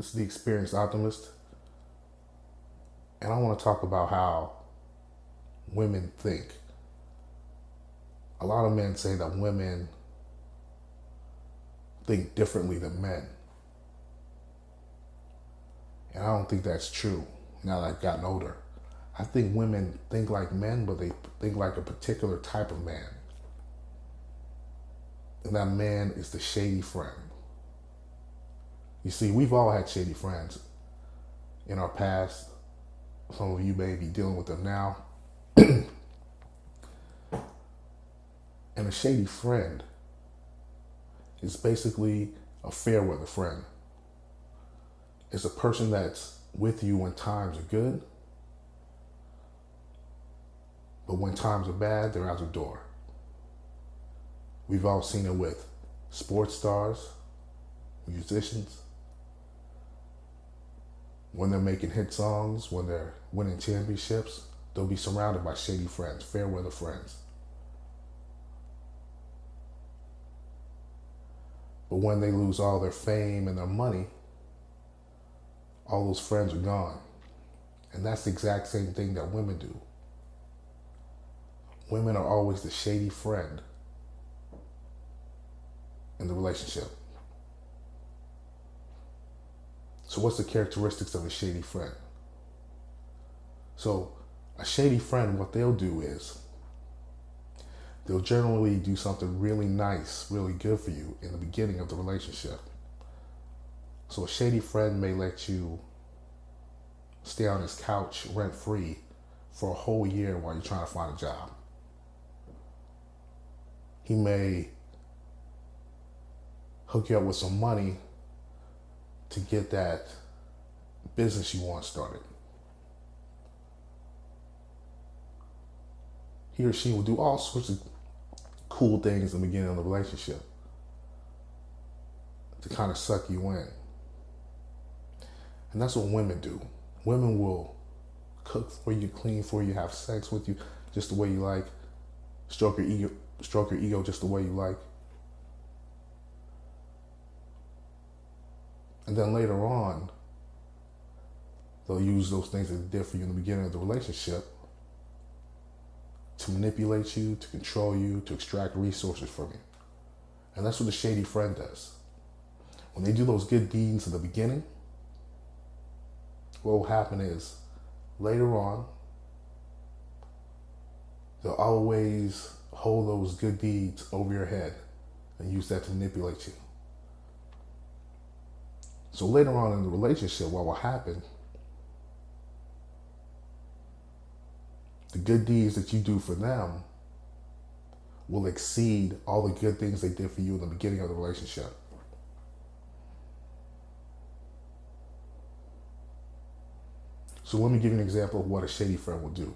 This is the experienced optimist, and I want to talk about how women think. A lot of men say that women think differently than men, and I don't think that's true now that I've gotten older. I think women think like men, but they think like a particular type of man. And that man is the shady friend. You see, we've all had shady friends in our past. Some of you may be dealing with them now. And a shady friend is basically a fair weather friend. It's a person that's with you when times are good, but when times are bad, they're out the door. We've all seen it with sports stars, musicians. When they're making hit songs, when they're winning championships, they'll be surrounded by shady friends, fair weather friends. But when they lose all their fame and their money, all those friends are gone. And that's the exact same thing that women do. Women are always the shady friend in the relationship. So what's the characteristics of a shady friend? So a shady friend, what they'll do is they'll generally do something really nice, really good for you in the beginning of the relationship. So a shady friend may let you stay on his couch rent-free for a whole year while you're trying to find a job. He may hook you up with some money to get that business you want started. He or she will do all sorts of cool things in the beginning of the relationship to kind of suck you in. And that's what women do. Women will cook for you, clean for you, have sex with you just the way you like, stroke your ego just the way you like. And then later on, they'll use those things that they did for you in the beginning of the relationship to manipulate you, to control you, to extract resources from you. And that's what the shady friend does. When they do those good deeds in the beginning, what will happen is later on, they'll always hold those good deeds over your head and use that to manipulate you. So later on in the relationship, what will happen, the good deeds that you do for them will exceed all the good things they did for you in the beginning of the relationship. So let me give you an example of what a shady friend will do.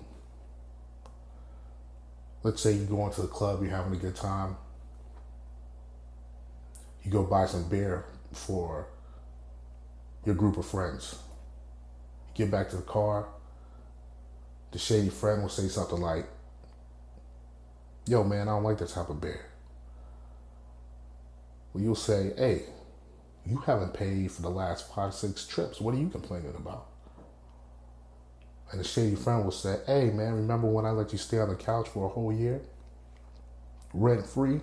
Let's say you go into the club, you're having a good time. You go buy some beer for your group of friends. You get back to the car, the shady friend will say something like, "Yo man, I don't like that type of beer." Well, you'll say, "Hey, you haven't paid for the last 5-6 trips. What are you complaining about?" And the shady friend will say, "Hey man, remember when I let you stay on the couch for a whole year? Rent free?"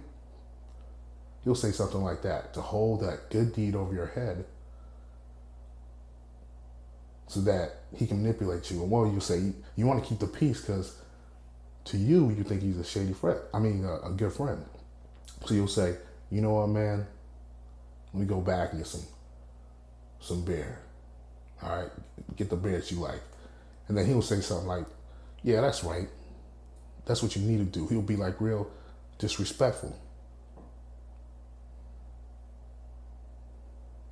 You'll say something like that to hold that good deed over your head so that he can manipulate you. And well, you say you want to keep the peace because to you, you think he's a shady friend. A good friend. So you'll say, "You know what, man? Let me go back and get some beer. All right, get the beer that you like." And then he'll say something like, "Yeah, that's right. That's what you need to do." He'll be like real disrespectful.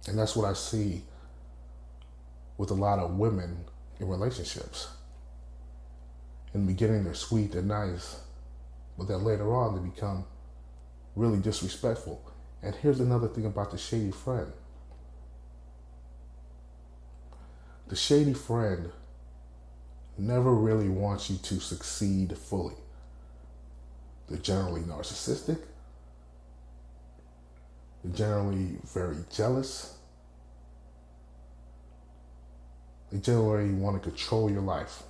And that's what I see with a lot of women in relationships. In the beginning, they're sweet, they're nice, but then later on, they become really disrespectful. And here's another thing about the shady friend. The shady friend never really wants you to succeed fully. They're generally narcissistic. They're generally very jealous. They generally want to control your life,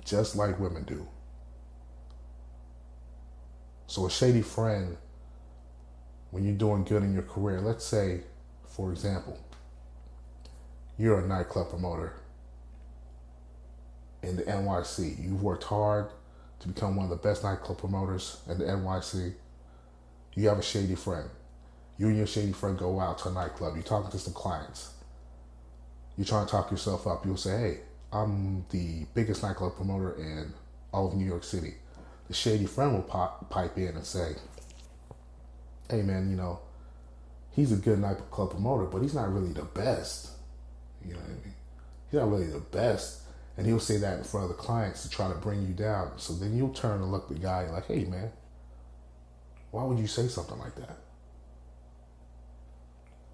just like women do. So a shady friend, when you're doing good in your career, let's say, for example, you're a nightclub promoter in the NYC. You've worked hard to become one of the best nightclub promoters in the NYC. You have a shady friend. You and your shady friend go out to a nightclub. You're talking to some clients. You're trying to talk yourself up. You'll say, hey, I'm the biggest nightclub promoter in all of New York City. The shady friend will pipe in and say, hey man, he's a good nightclub promoter, but he's not really the best. You know what I mean? He's not really the best. And he'll say that in front of the clients to try to bring you down. So then you'll turn and look at the guy like, hey man, why would you say something like that?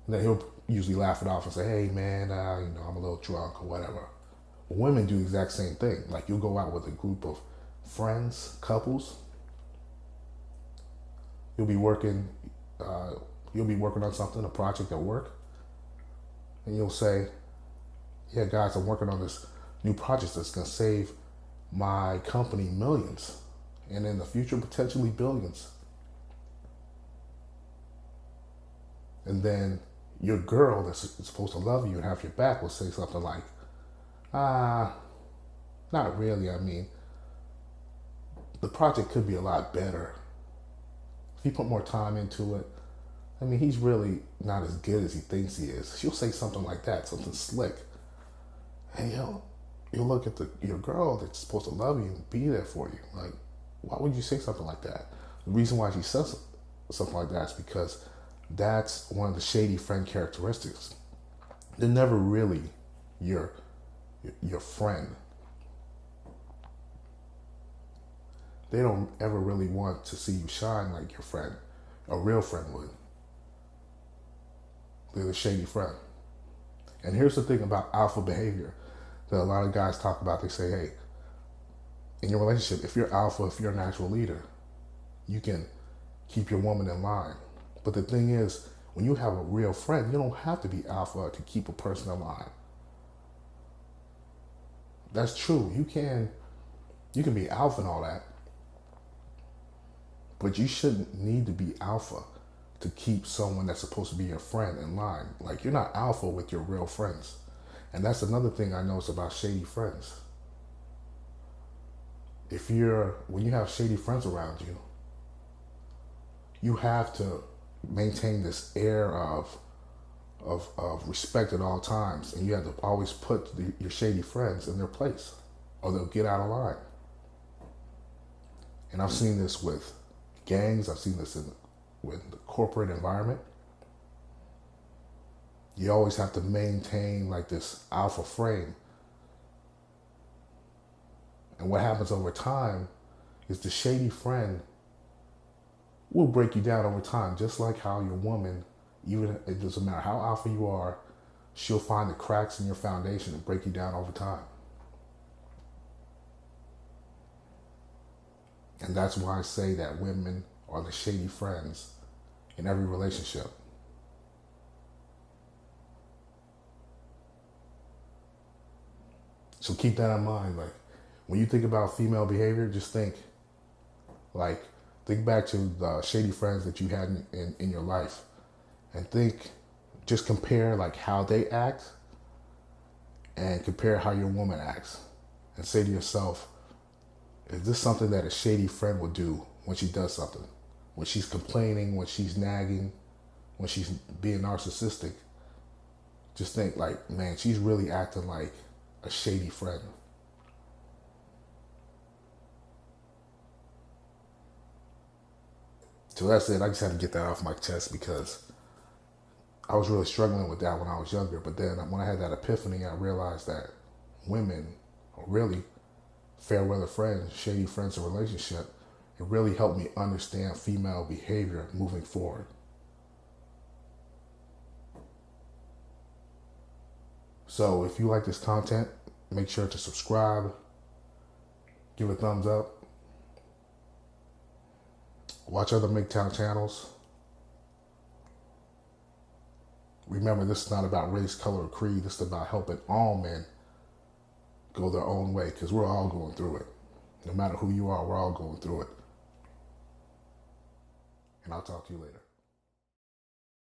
And then he'll usually laugh it off and say, hey man, I'm a little drunk or whatever. Well, women do the exact same thing. Like you'll go out with a group of friends, couples. You'll be working on something, a project at work. And you'll say, yeah guys, I'm working on this new project that's going to save my company millions. And in the future, potentially billions. And then your girl that's supposed to love you and have your back will say something like, not really. I mean, the project could be a lot better. If you put more time into it, I mean, he's really not as good as he thinks he is. She'll say something like that, something slick. And you'll look at your girl that's supposed to love you and be there for you. Like, why would you say something like that? The reason why she says something like that is because that's one of the shady friend characteristics. They're never really your friend. They don't ever really want to see you shine like your friend, a real friend would. They're the shady friend. And here's the thing about alpha behavior that a lot of guys talk about. They say, hey, in your relationship, if you're alpha, if you're a natural leader, you can keep your woman in line. But the thing is, when you have a real friend, you don't have to be alpha to keep a person in line. That's true. You can be alpha and all that, but you shouldn't need to be alpha to keep someone that's supposed to be your friend in line. Like, you're not alpha with your real friends. And that's another thing I notice about shady friends. When you have shady friends around you, you have to maintain this air of respect at all times. And you have to always put your shady friends in their place, or they'll get out of line. And I've seen this with gangs. I've seen this with the corporate environment. You always have to maintain like this alpha frame. And what happens over time is the shady friend will break you down over time, just like how your woman, even it doesn't matter how alpha you are, she'll find the cracks in your foundation and break you down over time. And that's why I say that women are the shady friends in every relationship. So keep that in mind. Like, when you think about female behavior, just think back to the shady friends that you had in your life, and just compare like how they act and compare how your woman acts, and say to yourself, is this something that a shady friend would do when she does something? When she's complaining, when she's nagging, when she's being narcissistic? Just think like, man, she's really acting like a shady friend. So that's it. I just had to get that off my chest because I was really struggling with that when I was younger. But then when I had that epiphany, I realized that women are really fair weather friends, shady friends in a relationship. It really helped me understand female behavior moving forward. So if you like this content, make sure to subscribe, give a thumbs up, watch other MGTOW channels. remember, this is not about race, color, or creed. This is about helping all men go their own way, because we're all going through it. No matter who you are, we're all going through it. And I'll talk to you later.